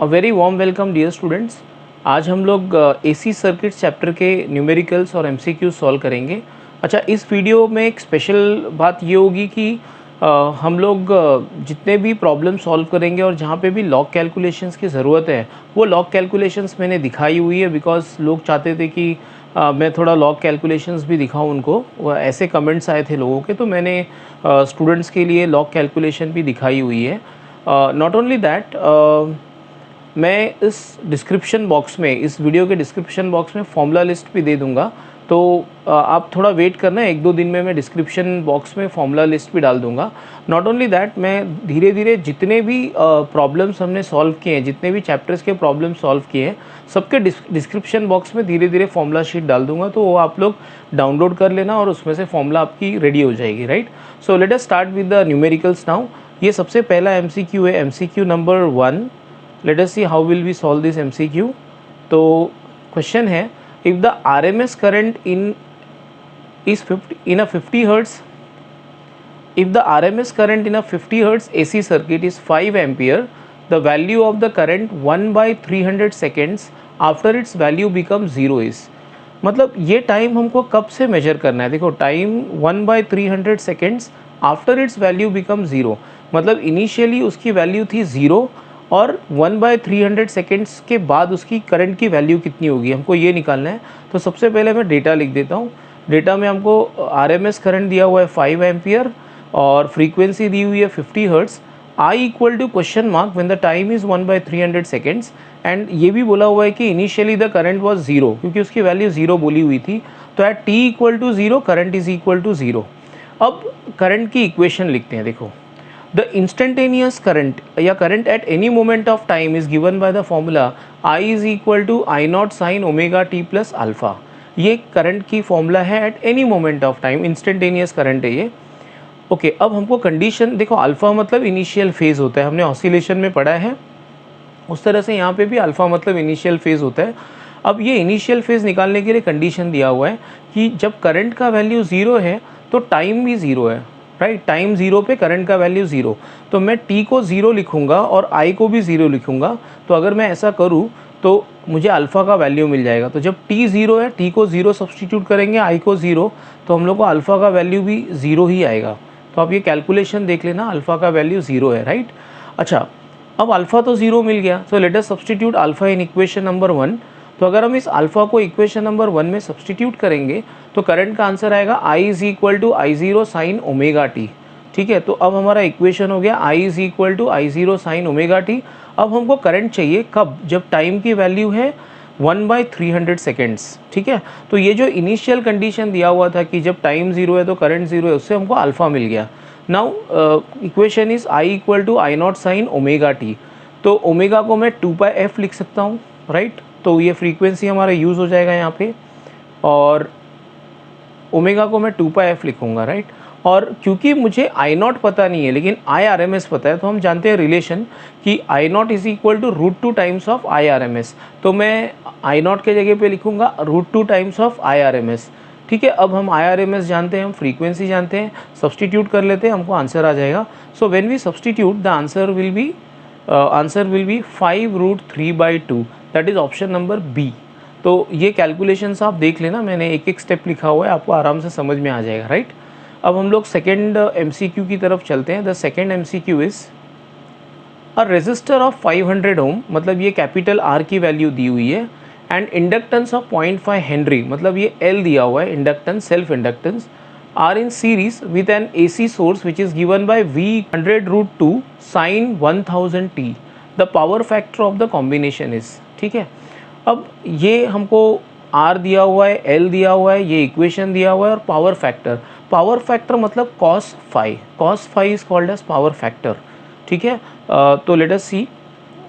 अ very warm welcome dear students. आज हम लोग एसी सर्किट चैप्टर के न्यूमेरिकल्स और एमसीक्यू सॉल्व करेंगे। अच्छा, इस वीडियो में एक स्पेशल बात ये होगी कि हम लोग जितने भी प्रॉब्लम सॉल्व करेंगे और जहाँ पे भी लॉग कैलकुलेशंस की ज़रूरत है वो लॉग कैलकुलेशंस मैंने दिखाई हुई है, बिकॉज लोग चाहते थे कि मैं थोड़ा लॉग कैलकुलेशंस भी दिखाऊं उनको। ऐसे कमेंट्स आए थे लोगों के, तो मैंने स्टूडेंट्स के लिए लॉग कैलकुलेशन भी दिखाई हुई है। नॉट ओनली दैट, मैं इस डिस्क्रिप्शन बॉक्स में, इस वीडियो के डिस्क्रिप्शन बॉक्स में फॉर्मूला लिस्ट भी दे दूंगा। तो आप थोड़ा वेट करना, एक दो दिन में मैं डिस्क्रिप्शन बॉक्स में फॉर्मूला लिस्ट भी डाल दूंगा। नॉट ओनली दैट, मैं धीरे धीरे जितने भी प्रॉब्लम्स हमने सॉल्व किए हैं, जितने भी चैप्टर्स के प्रॉब्लम सॉल्व किए हैं, सबके डिस्क्रिप्शन बॉक्स में धीरे धीरे फॉर्मूला शीट डाल दूंगा। तो वो आप लोग डाउनलोड कर लेना और उसमें से फॉर्मूला आपकी रेडी हो जाएगी, right. So let us start with the numericals now. ये सबसे पहला एमसीक्यू है, MCQ number 1। Let us see how will we solve this MCQ. तो क्वेश्चन है, if the RMS current is 50 hertz, if the RMS current in a 50 hertz AC circuit is 5 ampere, the value of the current 1/300 seconds after its value becomes 0 is। मतलब ये time हमको कब से major करना है। देखो, time 1/300 seconds after it's value become 0, मतलब initially उसकी वैल्यू थी 0 और 1/300 सेकेंड्स के बाद उसकी करंट की वैल्यू कितनी होगी, हमको ये निकालना है। तो सबसे पहले मैं डेटा लिख देता हूँ। डेटा में हमको RMS करंट दिया हुआ है 5 एम्पियर और फ्रीक्वेंसी दी हुई है 50 hertz. I equal to question mark when the time is 1/300 seconds, and ये भी बोला हुआ है कि इनिशियली द करंट वाज 0, क्योंकि उसकी वैल्यू 0 बोली हुई थी। तो at t equal to 0 current is equal to 0। अब करंट की इक्वेशन लिखते हैं। देखो, द इंस्टेंटेनियस करंट या current at any moment of time is given by the formula I is equal to I0 sine omega t plus alpha. ये current की formula है at any moment of time, instantaneous current है ये। Okay, अब हमको condition देखो, alpha मतलब initial phase होता है, हमने ऑसिलेशन में पढ़ा है, उस तरह से यहाँ पे भी अल्फा मतलब इनिशियल फेज होता है। अब ये इनिशियल फेज निकालने के लिए कंडीशन दिया हुआ है कि जब करंट का वैल्यू 0 है तो टाइम भी 0 है, राइट। टाइम 0 पे करंट का वैल्यू 0, तो मैं t को 0 लिखूंगा और I को भी 0 लिखूंगा। तो अगर मैं ऐसा करूँ तो मुझे अल्फ़ा का वैल्यू मिल जाएगा। तो जब t 0 है, t को 0 सब्सटीट्यूट करेंगे, I को 0, तो हम लोग को अल्फ़ा का वैल्यू भी 0 ही आएगा। तो आप ये कैलकुलेशन देख लेना, अल्फ़ा का वैल्यू 0 है, राइट। अच्छा, अब अल्फ़ा तो 0 मिल गया, तो let us substitute alpha in equation number 1। तो अगर हम इस अल्फ़ा को इक्वेशन नंबर 1 में सब्सटीट्यूट करेंगे तो करंट का आंसर आएगा I is equal to I0 sine omega t. ठीक है, तो अब हमारा इक्वेशन हो गया I is equal to I0 sine omega t. अब हमको करंट चाहिए कब, जब टाइम की वैल्यू है 1/300 सेकेंड्स। ठीक है, तो ये जो इनिशियल कंडीशन दिया हुआ था कि जब टाइम 0 है तो करंट 0 है, उससे हमको अल्फ़ा मिल गया। Now equation is I equal to I0 sine omega t. तो ओमेगा को मैं 2πf लिख सकता हूँ, राइट। तो ये फ्रीक्वेंसी हमारा यूज़ हो जाएगा यहाँ पे, और ओमेगा को मैं 2πf लिखूँगा, राइट। और क्योंकि मुझे I0 पता नहीं है लेकिन IRMS पता है, तो हम जानते हैं रिलेशन कि I0 is equal to √2 times of IRMS। तो मैं I0 के जगह पे लिखूँगा √2 टाइम्स ऑफ IRMS। ठीक है, अब हम IRMS जानते हैं, हम फ्रीक्वेंसी जानते हैं, सब्सटीट्यूट कर लेते हैं, हमको आंसर आ जाएगा। So when we substitute the answer will be 5√3/2, that is option number B. तो ये कैलकुलेशंस आप देख लेना, मैंने एक एक स्टेप लिखा हुआ है, आपको आराम से समझ में आ जाएगा, राइट। अब हम लोग सेकेंड MCQ की तरफ चलते हैं। The second MCQ is a resistor of 500 ohm, मतलब ये कैपिटल R की वैल्यू दी हुई है, एंड इंडक्टेंस ऑफ 0.5 हेनरी, मतलब ये L दिया हुआ है, inductance, self inductance, are in series with an AC source which is given by V 100√2 sine 1000t। The power factor of the combination is. ठीक है, अब ये हमको R दिया हुआ है, L दिया हुआ है, ये इक्वेशन दिया हुआ है, और पावर फैक्टर मतलब cos phi is called as power factor. ठीक है, तो लेट अस सी,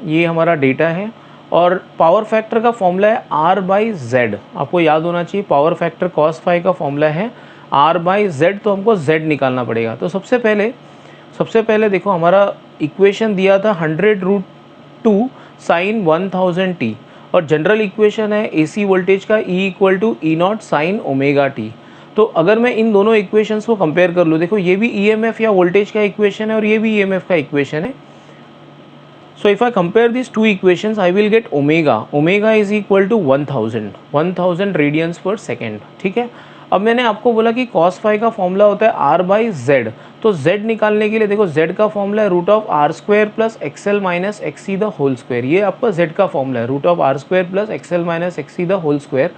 ये हमारा डेटा है और पावर फैक्टर का फॉर्मूला है R/Z। आपको याद होना चाहिए, पावर फैक्टर cos phi का फॉर्मूला है R/Z, तो हमको Z निकालना पड़ेगा। तो सबसे पहले देखो, हमारा इक्वेशन दिया था 100√2 साइन 1000t, और जनरल इक्वेशन है AC वोल्टेज का E equal to E0 sine omega t. तो अगर मैं इन दोनों इक्वेशंस को कंपेयर कर लूँ, देखो ये भी EMF या वोल्टेज का इक्वेशन है और ये भी EMF का इक्वेशन है। So if I compare these two equations, I will get omega. Omega is equal to 1000 radiance पर सेकेंड. ठीक है. अब मैंने आपको बोला कि cos phi का फॉर्मूला होता है r बाई z. तो z निकालने के लिए देखो z का फॉर्मूला है root of R square plus XL minus XC the whole square. ये आपका z का फॉर्मूला है root of R square plus XL minus XC the whole square.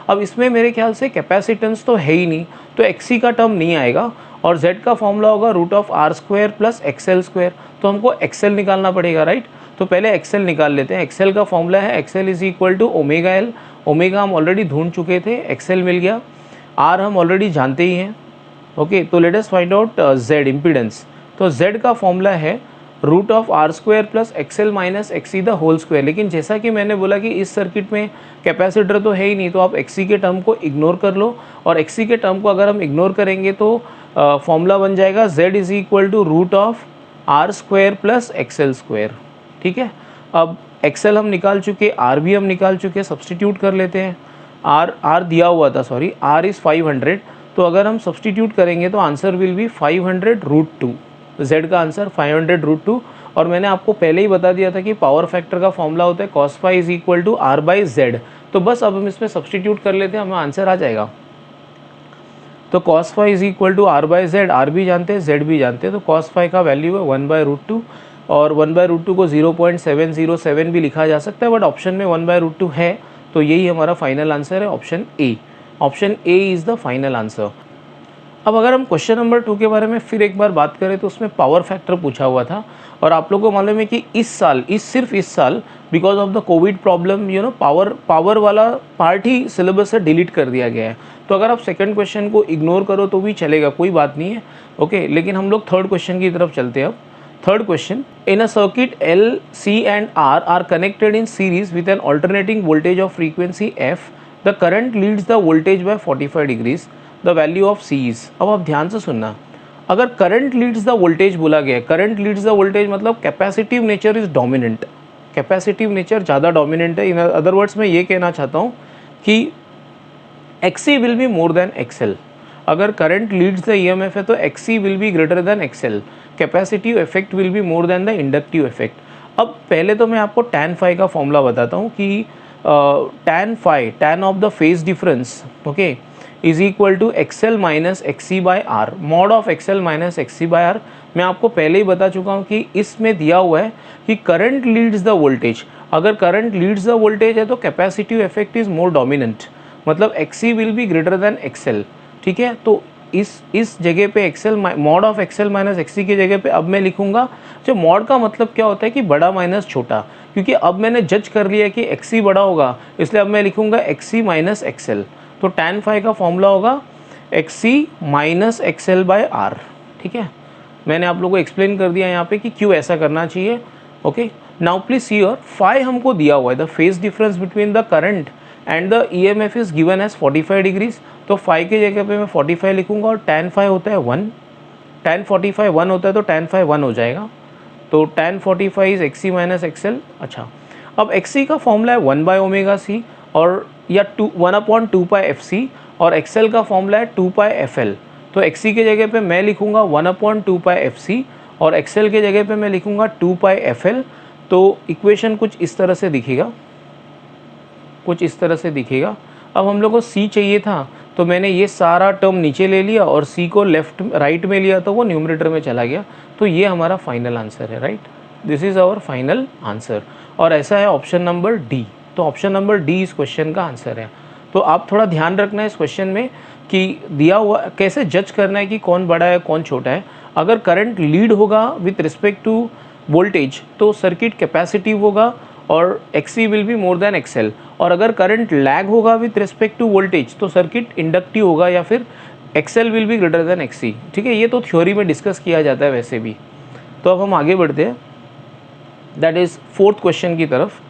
अब इसमें मेरे ख्याल से कैपेसिटेंस तो है ही नहीं, तो एक्सी का टर्म नहीं आएगा और z का फॉर्मूला होगा root of R square plus XL square. तो हमको एक्सएल निकालना पड़ेगा, राइट. तो पहले एक्सएल निकाल लेते हैं. एक्सएल का फॉर्मूला है XL is equal to omega L. Omega हम ऑलरेडी ढूंढ चुके थे, एक्सएल मिल गया. आर हम ऑलरेडी जानते ही हैं. ओके, तो let us find out Z impedance. तो जेड का फॉर्मूला है root of R square plus XL minus XC the whole square. लेकिन जैसा कि मैंने बोला कि इस सर्किट में कैपेसिटर तो है ही नहीं, तो आप एक्सी के टर्म को इग्नोर कर लो. और एक्सी के टर्म को अगर हम इग्नोर करेंगे तो फॉर्मूला बन जाएगा Z is equal to root of R square plus XL square. ठीक है. अब एक्सएल हम निकाल चुके, आर भी हम निकाल चुके, सब्सटीट्यूट कर लेते हैं. आर दिया हुआ था, सॉरी, आर इज़ 500. तो अगर हम सब्सटीट्यूट करेंगे तो answer will be 500 root 2. Z का आंसर 500 रूट 2. और मैंने आपको पहले ही बता दिया था कि पावर फैक्टर का फॉर्मूला होता है cos phi is equal to R by Z. तो बस अब हम इसमें सब्सटीट्यूट कर लेते हैं, हमें आंसर आ जाएगा. तो cos phi is equal to R by Z. R भी जानते हैं, जेड भी जानते हैं. तो cos phi का वैल्यू है 1 बाई रूट 2 और 1 बाई रूट 2 को 0.707 भी लिखा जा सकता है, बट ऑप्शन में 1 बाई रूट 2 है. तो यही हमारा फाइनल आंसर है, option A. Option A is the final answer. अब अगर हम क्वेश्चन नंबर 2 के बारे में फिर एक बार बात करें तो उसमें पावर फैक्टर पूछा हुआ था. और आप लोगों को मालूम है कि सिर्फ इस साल because of the Covid problem power वाला पार्ट ही सिलेबस से डिलीट कर दिया गया है. तो अगर आप सेकंड क्वेश्चन को इग्नोर करो तो भी चलेगा, कोई बात नहीं है. ओके, लेकिन हम लोग थर्ड क्वेश्चन की तरफ चलते हैं. अब third question, in a circuit L, C and R are connected in series with an alternating voltage of frequency F. The current leads the voltage by 45 degrees. The value of C is. अब आप ध्यान से सुनना, अगर current leads the voltage बोला गया, current leads the voltage मतलब capacitive nature is dominant. Capacitive nature ज़्यादा डोमिनेंट है. इन अदर वर्ड्स मैं ये कहना चाहता हूँ कि XC will be more than XL. अगर करंट लीड्स द EMF है तो XC will be greater than XL. Capacitive effect will be more than the inductive effect. अब पहले तो मैं आपको tan phi का फॉर्मूला बताता हूँ कि tan phi, tan of the phase difference, okay, is equal to XL माइनस XC by R. Mod of XL माइनस XC बाय R. मैं आपको पहले ही बता चुका हूँ कि इसमें दिया हुआ है कि करंट लीड्स द वोल्टेज. अगर करंट लीड्स द वोल्टेज है तो capacitive effect is more dominant, मतलब XC will be greater than XL. ठीक है. तो इस जगह पे XL मॉड ऑफ XL माइनस XC की जगह पे अब मैं लिखूंगा, जो मॉड का मतलब क्या होता है कि बड़ा माइनस छोटा, क्योंकि अब मैंने जज कर लिया कि XC बड़ा होगा, इसलिए अब मैं लिखूंगा XC माइनस XL. तो tan phi का फॉर्मूला होगा XC minus XL by R. ठीक है. मैंने आप लोगों को एक्सप्लेन कर दिया यहाँ पे कि क्यों ऐसा करना चाहिए. Okay, now please see here, phi हमको दिया हुआ है, the phase difference between the current and the EMF is given as 45 degrees. तो phi की जगह पे मैं 45 लिखूंगा और tan phi होता है 1. tan 45 1 होता है तो tan phi 1 हो जाएगा. तो tan 45 is XC minus XL. अच्छा, अब XC का फॉर्मूला है 1 बाय ओमेगा C और या 1/2 पाई FC और XL का फॉर्मूला है 2 पाई FL. तो XC के जगह पे मैं लिखूंगा 1/2 पाई FC और XL के जगह पे मैं लिखूंगा 2 पाई FL. तो इक्वेशन कुछ इस तरह से दिखेगा, कुछ इस तरह से दिखेगा. अब हम लोग को C चाहिए था तो मैंने ये सारा टर्म नीचे ले लिया और C को लेफ्ट राइट में लिया तो वो न्यूमरेटर में चला गया. तो ये हमारा फाइनल आंसर है, right. This is our final answer. और ऐसा है ऑप्शन नंबर डी. तो ऑप्शन नंबर डी इस क्वेश्चन का आंसर है. तो आप थोड़ा ध्यान रखना है इस क्वेश्चन में कि दिया हुआ कैसे जज करना है कि कौन बड़ा है कौन छोटा है. अगर करंट लीड होगा विथ रिस्पेक्ट टू वोल्टेज तो सर्किट कैपेसिटिव होगा और XC will be more than XL. और अगर करंट लैग होगा विथ रिस्पेक्ट टू वोल्टेज तो सर्किट इंडक्टिव होगा या फिर XL will be greater than XC. ठीक है, ये तो थ्योरी में डिस्कस किया जाता है वैसे भी. तो अब हम आगे बढ़ते हैं, दैट इज़ फोर्थ क्वेश्चन की तरफ.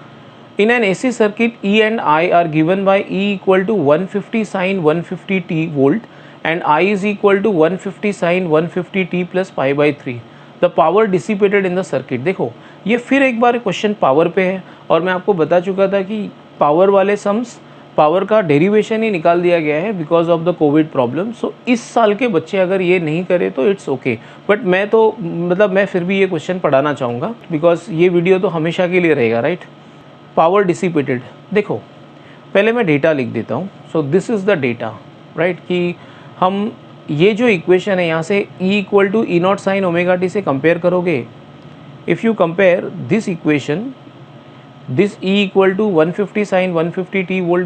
In an AC circuit E and I are given by E equal to 150 sine 150t volt and I is equal to 150 sine 150t plus pi by 3. The power dissipated in the circuit. देखो ये फिर एक बार question power पे है और मैं आपको बता चुका था कि पावर वाले सम्स पावर का डेरिवेशन ही निकाल दिया गया है because of the Covid problem. So इस साल के बच्चे अगर ये नहीं करे तो इट्स ओके, बट मैं तो मतलब मैं फिर भी ये क्वेश्चन पढ़ाना चाहूँगा बिकॉज ये वीडियो तो हमेशा के लिए रहेगा, राइट। पावर डिसिपेटेड, देखो पहले मैं डेटा लिख देता हूँ। So this is the data, right, कि हम ये जो इक्वेशन है यहाँ से E equal to E naught sine omega t से कंपेयर करोगे। If you compare this equation, this E equal to 150 sin 150 t volt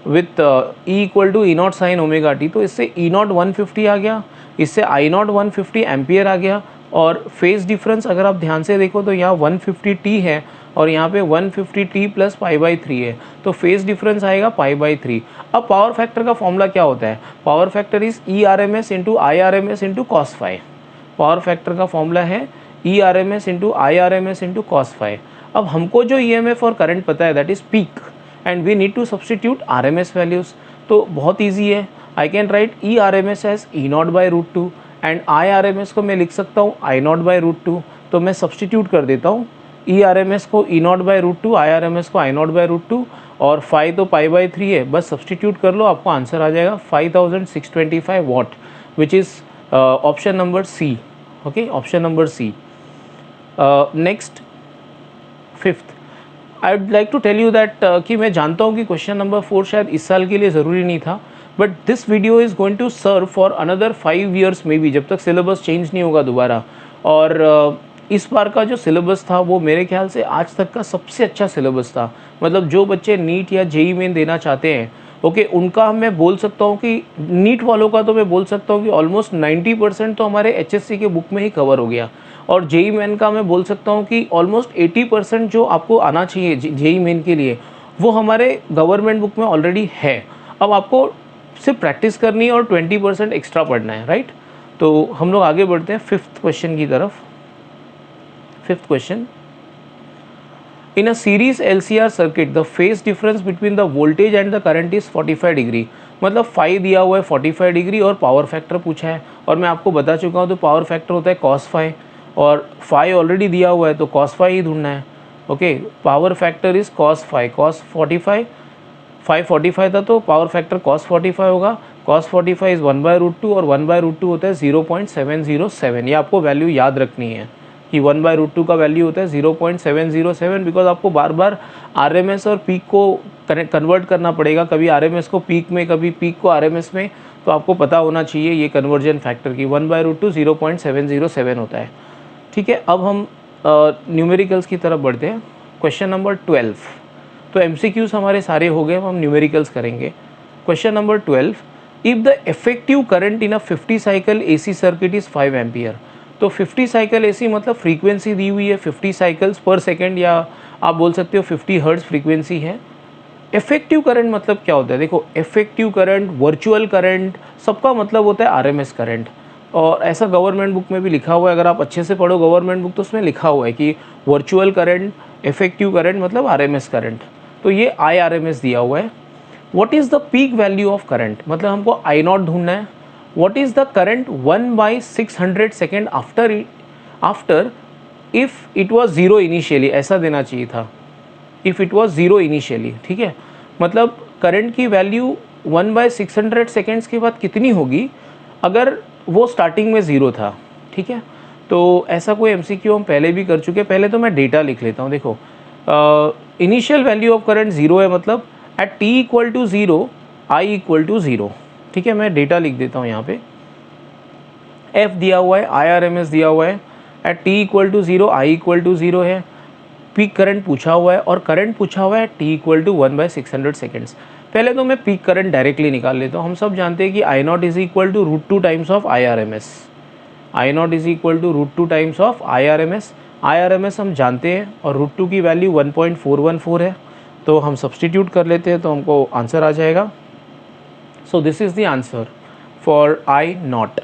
with E equal to E naught sin omega t, तो इससे E naught 150 आ गया, इससे I naught 150 ampere आ गया। और phase difference अगर आप ध्यान से देखो तो यहाँ 150 t है और यहाँ पे 150 t प्लस π/3 है, तो फेज डिफरेंस आएगा π/3। अब पावर फैक्टर का फॉर्मूला क्या होता है? Power factor is ERMS into IRMS into cos phi. Power factor का फॉर्मूला है ERMS into IRMS into cos phi. अब हमको जो EMF और करंट पता है that is peak and we need to substitute RMS values. तो बहुत ईजी है, I can write ERMS as E0/√2 and IRMS को मैं लिख सकता हूँ I0/√2। तो मैं सब्सटीट्यूट कर देता हूँ ERMS को E0/√2, IRMS को I0/√2 और फाई तो π/3 है, बस सब्सटीट्यूट कर लो, आपको आंसर आ जाएगा 5625 watt, which is option number C. Okay, option number C. Next fifth, I would like to tell you that कि मैं जानता हूँ कि क्वेश्चन नंबर 4 शायद इस साल के लिए ज़रूरी नहीं था, but this video is going to serve for another 5 years maybe, जब तक सिलेबस चेंज नहीं होगा दोबारा। और इस बार का जो सिलेबस था वो मेरे ख्याल से आज तक का सबसे अच्छा सिलेबस था। मतलब जो बच्चे नीट या जेई मेन देना चाहते हैं, ओके, उनका मैं बोल सकता हूँ कि नीट वालों का तो मैं बोल सकता हूँ कि ऑलमोस्ट 90% तो हमारे HSC के बुक में ही कवर हो गया। और जेई मेन का मैं बोल सकता हूँ कि ऑलमोस्ट 80% जो आपको आना चाहिए जेई मेन के लिए वो हमारे गवर्नमेंट बुक में ऑलरेडी है। अब आपको सिर्फ प्रैक्टिस करनी है और 20% एक्स्ट्रा पढ़ना है, राइट। तो हम लोग आगे बढ़ते हैं 5th क्वेश्चन की तरफ। 5th question, in a series LCR circuit the phase difference between the voltage and the current is 45 degree. मतलब फाई दिया हुआ है 45 डिग्री और पावर फैक्टर पूछा है, और मैं आपको बता चुका हूँ तो पावर फैक्टर होता है कॉस फाई, और फाई ऑलरेडी दिया हुआ है तो कॉस फाई ही ढूंढना है। Okay, power factor is cos phi, cos 45, phi 45 था तो पावर फैक्टर कॉस 45 होगा। कॉस 45 इज़ 1/√2 और 1/√2 होता है 0.707। ये आपको वैल्यू याद रखनी है कि 1/√2 का वैल्यू होता है 0.707, बिकॉज आपको बार बार RMS और पीक को कन्वर्ट करना पड़ेगा, कभी RMS को पीक में कभी पीक को RMS में, तो आपको पता होना चाहिए ये कन्वर्जन फैक्टर की 1/√2 0.707 होता है। ठीक है, अब हम न्यूमेरिकल्स की तरफ बढ़ते हैं। क्वेश्चन नंबर 12, तो MCQs हमारे सारे हो गए, हम न्यूमेरिकल्स करेंगे। Question number 12, if the effective current in a 50 cycle AC circuit is 5 ampere. तो 50 साइकिल AC मतलब फ्रीक्वेंसी दी हुई है 50 साइकिल्स पर सेकेंड, या आप बोल सकते हो 50 हर्ट्ज फ्रीक्वेंसी है। इफेक्टिव करंट मतलब क्या होता है? देखो, इफेक्टिव करंट, वर्चुअल करंट, सबका मतलब होता है RMS करंट, और ऐसा गवर्नमेंट बुक में भी लिखा हुआ है। अगर आप अच्छे से पढ़ो गवर्नमेंट बुक तो उसमें लिखा हुआ है कि वर्चुअल करंट, इफेक्टिव करंट मतलब RMS करंट। तो ये IRMS दिया हुआ है। What is the peak value of current, मतलब हमको I0 ढूंढना है। What is the current 1/600 second after if it was 0 initially, ऐसा देना चाहिए था, इफ़ इट वॉज 0 इनिशियली। ठीक है, मतलब करंट की वैल्यू 1/600 सेकेंड्स के बाद कितनी होगी अगर वो स्टार्टिंग में 0 था। ठीक है, तो ऐसा कोई MCQ हम पहले भी कर चुके हैं। पहले तो मैं डेटा लिख लेता हूँ। देखो, इनिशियल वैल्यू ऑफ करंट 0 है, मतलब at t equal to 0 I equal to 0। ठीक है, मैं डेटा लिख देता हूँ यहाँ पे। F दिया हुआ है, IRMS दिया हुआ है, at t equal to 0 I equal to 0 है। पीक करंट पूछा हुआ है और करंट पूछा हुआ है t इक्वल टू 1/600 सेकेंड्स। पहले तो मैं पीक करंट डायरेक्टली निकाल लेता हूँ। हम सब जानते हैं कि I0 is equal to √2 times of IRMS। I0 is equal to √2 times of IRMS। IRMS हम जानते हैं और √2 की वैल्यू 1.414 है, तो हम सब्सटीट्यूट कर लेते हैं तो हमको आंसर आ जाएगा। So this is the answer for I0।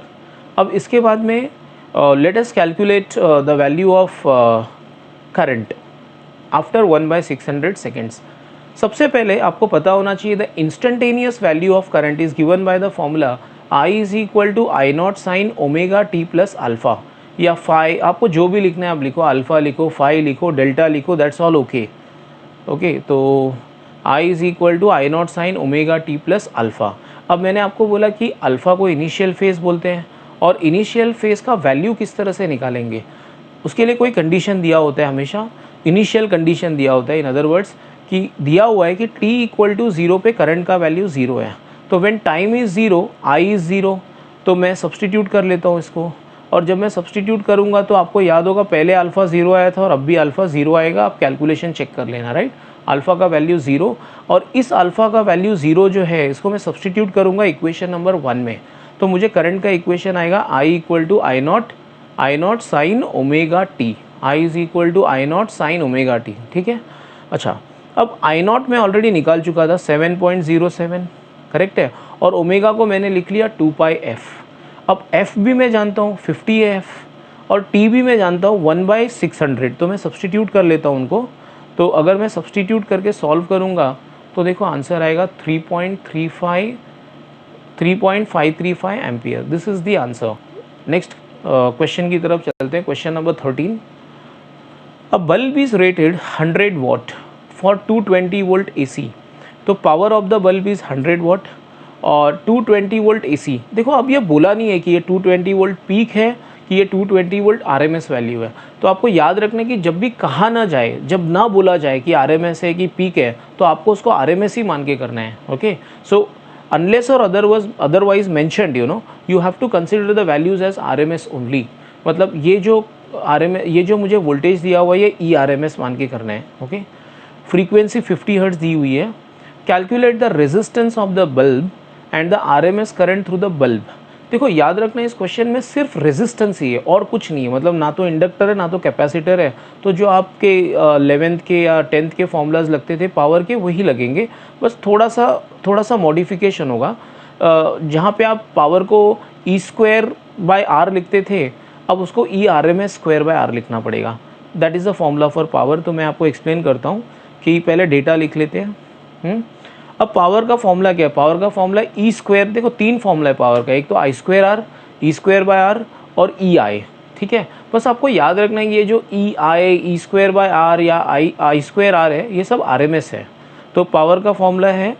अब इसके बाद में let us calculate the value of current after 1/600 seconds. सबसे पहले आपको पता होना चाहिए the instantaneous value of current is given by the formula I is equal to I0 sine omega t plus alpha, या फाई, आपको जो भी लिखना है आप लिखो, अल्फ़ा लिखो, फाई लिखो, डेल्टा लिखो, दैट्स ऑल ओके। ओके, तो I is equal to I naught sine omega t plus alpha. अब मैंने आपको बोला कि अल्फ़ा को इनिशियल फेज़ बोलते हैं, और इनिशियल फेज़ का वैल्यू किस तरह से निकालेंगे, उसके लिए कोई कंडीशन दिया होता है, हमेशा इनिशियल कंडीशन दिया होता है। इन अदर वर्ड्स कि दिया हुआ है कि t इक्वल टू 0 पे करंट का वैल्यू 0 है, तो when time is 0 I is 0, तो मैं सब्सटीट्यूट कर लेता हूँ इसको। और जब मैं सब्सटीट्यूट करूँगा तो आपको याद होगा पहले अल्फ़ा 0 आया था और अब भी अल्फ़ा 0 आएगा, आप कैलकुलेशन चेक कर लेना, राइट। अल्फ़ा का वैल्यू 0, और इस अल्फ़ा का वैल्यू 0 जो है इसको मैं सब्सटीट्यूट करूँगा इक्वेशन नंबर 1 में, तो मुझे करंट का इक्वेशन आएगा I equal to I naught sine omega t, I is equal to I naught sine omega t, ठीक है। अच्छा, अब आई नॉट में ऑलरेडी निकाल चुका था 7.07, करेक्ट है, और ओमेगा को मैंने लिख लिया 2 पाई एफ। अब एफ भी मैं जानता हूँ 50 है एफ, और टी भी मैं जानता हूँ 1/600, तो मैं सब्सटीट्यूट कर लेता हूँ उनको। तो अगर मैं सब्सटीट्यूट करके सॉल्व करूँगा तो देखो आंसर आएगा 3.535 ampere. This is the answer. Next question की तरफ चलते हैं, question number 13। A bulb is rated 100 watt for 220 volt AC, तो power of the bulb is 100 वाट और 220 वोल्ट AC। देखो अब ये बोला नहीं है कि ये 220 वोल्ट पीक है कि ये 220 वोल्ट RMS वैल्यू है, तो आपको याद रखना कि जब भी कहा ना जाए, जब ना बोला जाए कि RMS है कि पीक है, तो आपको उसको RMS ही मान के करना है, okay. So unless or otherwise mentioned, you have to consider the values as RMS only। मतलब ये जो मुझे वोल्टेज दिया हुआ है ये ERMS मान के करना है, ओके। फ्रीक्वेंसी 50 हर्ट्ज दी हुई है। Calculate the resistance of the bulb and the RMS current through the bulb. देखो याद रखना इस क्वेश्चन में सिर्फ रेजिस्टेंस ही है और कुछ नहीं है, मतलब ना तो इंडक्टर है ना तो कैपेसिटर है। तो जो आपके 11th के या 10th के फॉर्मूलाज लगते थे पावर के वही लगेंगे, बस थोड़ा सा मॉडिफिकेशन होगा। जहाँ पे आप पावर को E²/R लिखते थे, अब उसको ERMS²/R लिखना पड़ेगा। That is the formula for power. तो मैं आपको एक्सप्लेन करता हूँ कि पहले डेटा लिख लेते हैं। अब पावर का फॉर्मूला क्या है? पावर का फॉर्मूला E²। देखो 3 फॉर्मूला है पावर का, एक तो I²R, E²/R और EI, ठीक है। बस आपको याद रखना है ये जो EI, E²/R या I²R है, ये सब RMS है। तो पावर का फॉर्मूला है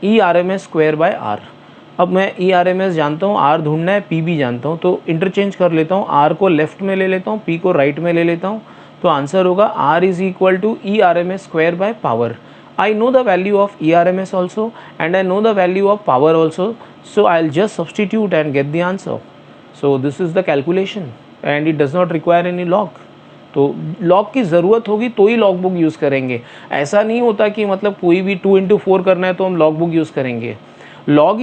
ERMS²/R। अब मैं ERMS जानता हूँ, R ढूंढना है, P भी जानता हूँ, तो इंटरचेंज कर लेता हूँ। R को लेफ्ट में ले लेता हूँ, P को राइट में ले लेता हूँ, तो आंसर होगा R इज़ इक्वल टू ERMS²/पावर। I know the value of ERMS also and I know the value of power also, so I'll just substitute and get the answer. So this is the calculation and it does not require any log. तो log की ज़रूरत होगी तो ही log book use करेंगे। ऐसा नहीं होता कि मतलब कोई भी 2x4 करना है तो हम लॉग बुक यूज़ करेंगे। log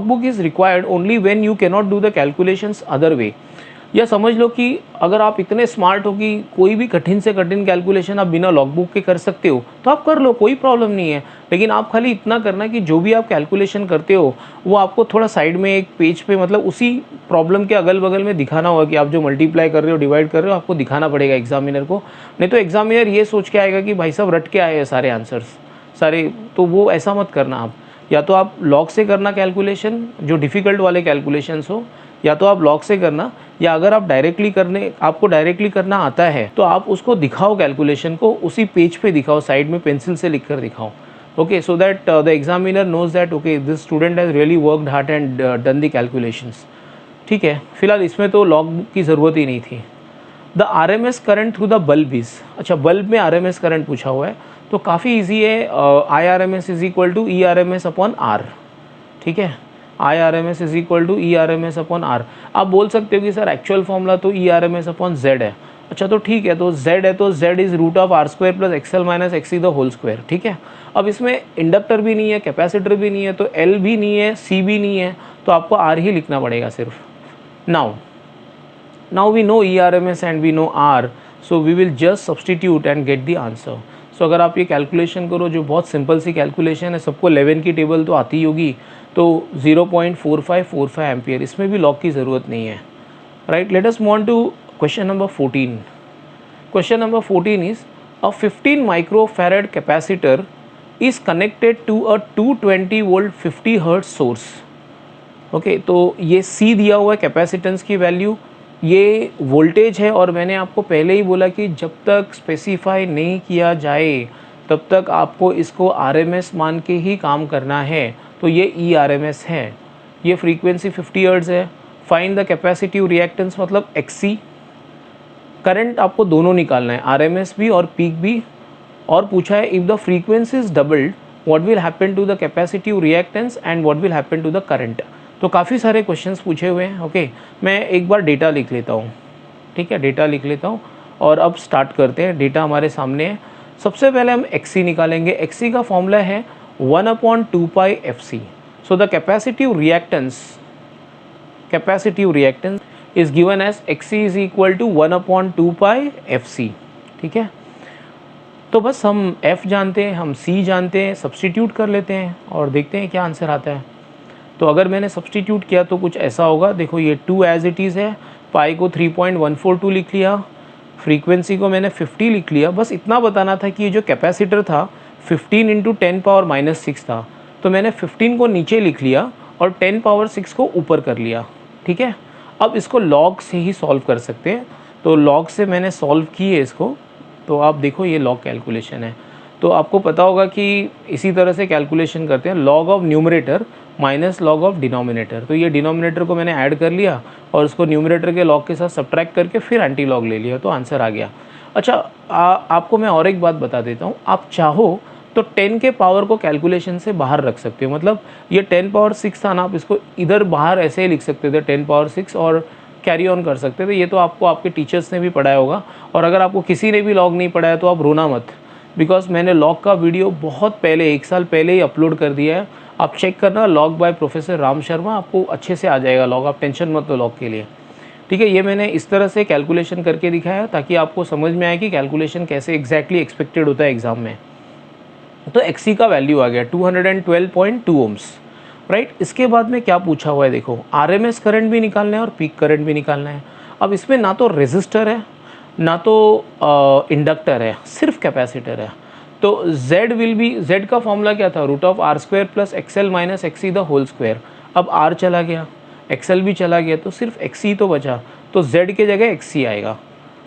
book is required only when you cannot do the calculations other way। या समझ लो कि अगर आप इतने स्मार्ट हो कि कोई भी कठिन से कठिन कैलकुलेशन आप बिना लॉग बुक के कर सकते हो तो आप कर लो, कोई प्रॉब्लम नहीं है। लेकिन आप खाली इतना करना कि जो भी आप कैलकुलेशन करते हो वो आपको थोड़ा साइड में एक पेज पे, मतलब उसी प्रॉब्लम के अगल बगल में दिखाना होगा कि आप जो मल्टीप्लाई कर रहे हो, डिवाइड कर रहे हो, आपको दिखाना पड़ेगा एग्जामिनर को। नहीं तो एग्जामिनर ये सोच के आएगा कि भाई साहब रट के आए हैं सारे आंसर्स सारे, तो वो ऐसा मत करना आप। या तो आप लॉग से करना कैलकुलेशन, जो डिफ़िकल्ट वाले कैलकुलेशंस हो, या तो आप लॉग से करना, या अगर आप आपको डायरेक्टली करना आता है तो आप उसको दिखाओ, कैलकुलेशन को उसी पेज पे दिखाओ, साइड में पेंसिल से लिख कर दिखाओ, okay, so that the examiner knows that okay this student has really worked hard and done the calculations, ठीक है। फिलहाल इसमें तो लॉग की ज़रूरत ही नहीं थी। The RMS current through the bulb is, अच्छा बल्ब में RMS करंट पूछा हुआ है तो काफ़ी ईजी है। IRMS is equal to ERMS/R, ठीक है। IRMS is equal to ERMS/R। आप बोल सकते हो कि सर एक्चुअल फॉर्मूला तो ERMS/Z है। अच्छा तो ठीक है, तो Z है तो Z is √R² + XL - XC the whole square, ठीक है। अब इसमें इंडक्टर भी नहीं है, कैपेसिटर भी नहीं है, तो L भी नहीं है, C भी नहीं है, तो आपको R ही लिखना पड़ेगा सिर्फ। Now we know ERMS and we know R, so we will just substitute and get the answer। So अगर आप ये कैलकुलेशन करो, जो बहुत सिंपल सी कैलकुलेशन है, सबको 11 की टेबल तो आती होगी, तो 0.4545 एम्पियर, इसमें भी लॉग की ज़रूरत नहीं है, right. Let us move on to question number 14। Question number 14 is a 15 microfarad capacitor is connected to a 220 volt 50 hertz सोर्स, ओके। तो ये C दिया हुआ है कैपेसिटेंस की वैल्यू, ये वोल्टेज है, और मैंने आपको पहले ही बोला कि जब तक स्पेसिफाई नहीं किया जाए तब तक आपको इसको RMS मान के ही काम करना है। तो ये ERMS है, ये फ्रीक्वेंसी 50 हर्ट्ज़ है। फाइंड द कैपेसिटिव रिएक्टेंस मतलब XC। करंट आपको दोनों निकालना है, RMS भी और पीक भी। और पूछा है if the frequency is doubled what will happen to the capacitive reactance and what will happen to the current. तो काफ़ी सारे क्वेश्चंस पूछे हुए हैं। ओके, मैं एक बार डेटा लिख लेता हूँ, ठीक है, डेटा लिख लेता हूँ और अब स्टार्ट करते हैं। डेटा हमारे सामने है। सबसे पहले हम XC निकालेंगे। XC का फॉर्मूला है 1/2 pi FC। So the capacitive reactance is given as XC is equal to 1/2 pi FC। ठीक है, तो बस हम F जानते हैं, हम C जानते हैं, सब्सटीट्यूट कर लेते हैं और देखते हैं क्या आंसर आता है। तो अगर मैंने सब्सटीट्यूट किया तो कुछ ऐसा होगा। देखो ये 2 एज इट इज़ है, पाई को 3.142 लिख लिया, फ्रीक्वेंसी को मैंने 50 लिख लिया। बस इतना बताना था कि ये जो कैपेसिटर था 15 × 10⁻⁻6 था, तो मैंने 15 को नीचे लिख लिया और 10⁻6 को ऊपर कर लिया। ठीक है, अब इसको लॉग से ही सॉल्व कर सकते हैं। तो लॉग से मैंने सॉल्व की है इसको। तो आप देखो ये लॉग कैलकुलेशन है। तो आपको पता होगा कि इसी तरह से कैलकुलेशन करते हैं, log of numerator minus log of denominator. तो ये डिनोमिनेटर को मैंने ऐड कर लिया और उसको न्यूमरेटर के लॉग के साथ सब्ट्रैक्ट करके फिर एंटी लॉग ले लिया, तो आंसर आ गया। अच्छा, आपको मैं और एक बात बता देता हूँ। आप चाहो तो 10 के पावर को कैलकुलेशन से बाहर रख सकते हो। मतलब ये 10⁻6 था ना, आप इसको इधर बाहर ऐसे ही लिख सकते थे 10⁻6 और कैरी ऑन कर सकते थे। ये तो आपको आपके टीचर्स ने भी पढ़ाया होगा। और अगर आपको किसी ने भी लॉग नहीं पढ़ाया तो आप रोना मत, बिकॉज मैंने लॉग का वीडियो बहुत पहले 1 साल पहले ही अपलोड कर दिया है। आप चेक करना, log by professor Ram Sharma, आपको अच्छे से आ जाएगा लॉग। आप टेंशन मत लो लॉग के लिए। ठीक है, ये मैंने इस तरह से कैलकुलेशन करके दिखाया ताकि आपको समझ में आए कि कैलकुलेशन कैसे एग्जैक्टली एक्सपेक्टेड होता है एग्जाम में। तो XC का वैल्यू आ गया 212.2 ओम्स, राइट। इसके बाद में क्या पूछा हुआ है, देखो RMS करंट भी निकालना है और पीक करंट भी निकालना है। अब इसमें ना तो रेजिस्टर है ना तो इंडक्टर है, सिर्फ कैपेसिटर है। तो Z का फॉर्मूला क्या था, √R² + XL - XC the whole square. अब R चला गया, XL भी चला गया, तो सिर्फ XC तो बचा, तो Z के जगह XC आएगा।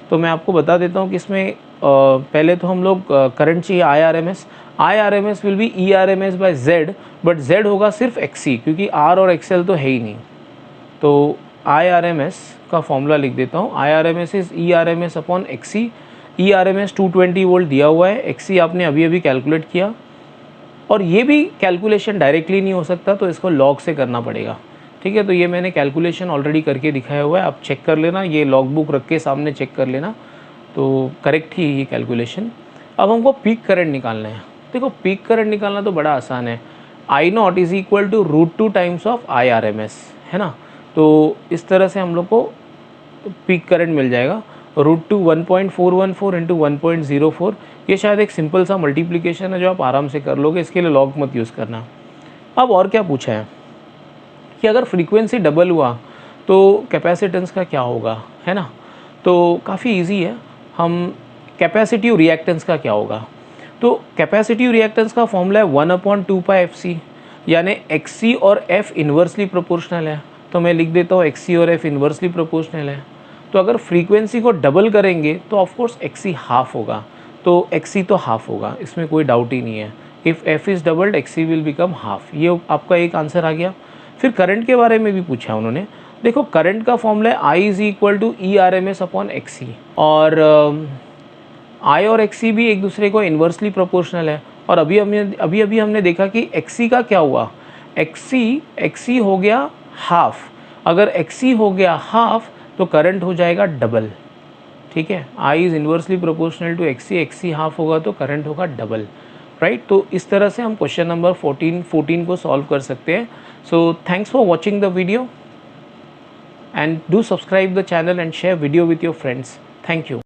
तो मैं आपको बता देता हूँ कि इसमें पहले तो हम लोग करंट चाहिए IRMS will be ERMS by Z, but Z होगा सिर्फ XC क्योंकि R और XL तो है ही नहीं। तो IRMS का फॉर्मूला लिख देता हूँ, IRMS is ERMS upon XC। ERMS 220 volt दिया हुआ है, XC आपने अभी अभी कैलकुलेट किया। और ये भी कैलकुलेशन डायरेक्टली नहीं हो सकता, तो इसको लॉग से करना पड़ेगा। ठीक है, तो ये मैंने कैलकुलेशन ऑलरेडी करके दिखाया हुआ है, आप चेक कर लेना, ये लॉग बुक रख के सामने चेक कर लेना, तो करेक्ट ही ये कैलकुलेशन। अब हमको पीक करंट निकालना है। देखो पीक करंट निकालना तो बड़ा आसान है, I0 is equal to √2 times of IRMS, है ना। तो इस तरह से हम लोग को पीक करंट मिल जाएगा, √2 1.414 × 1.04। ये शायद एक सिंपल सा मल्टीप्लिकेशन है जो आप आराम से कर लोगे, इसके लिए लॉग मत यूज़ करना। अब और क्या पूछा है कि अगर फ्रीक्वेंसी डबल हुआ तो कैपेसिटेंस का क्या होगा, है ना। तो काफ़ी इजी है, हम कैपेसिटिव रिएक्टेंस का क्या होगा। तो कैपेसिटिव रिएक्टेंस का फॉर्मूला है 1/2 पाई FC, यानी XC और F इन्वर्सली प्रोपोर्शनल है। तो मैं लिख देता हूँ XC और F इन्वर्सली प्रोपोर्शनल है। तो अगर फ्रीक्वेंसी को डबल करेंगे तो ऑफकोर्स XC हाफ होगा, तो XC तो हाफ होगा, इसमें कोई डाउट ही नहीं है। If F is doubled XC will become half. ये आपका एक आंसर आ गया। फिर करंट के बारे में भी पूछा उन्होंने। देखो करंट का फॉर्मूला है I is equal to ERMS upon XC, और I और XC भी एक दूसरे को इन्वर्सली प्रोपोर्शनल है। और अभी हमने देखा कि XC का क्या हुआ, XC हो गया हाफ। अगर XC हो गया हाफ तो करंट हो जाएगा डबल। ठीक है, I is inversely proportional to XC half होगा तो करंट होगा डबल, राइट। तो इस तरह से हम क्वेश्चन नंबर 14 को सॉल्व कर सकते हैं। So thanks for watching the video and do subscribe the channel and share video with your friends. Thank you.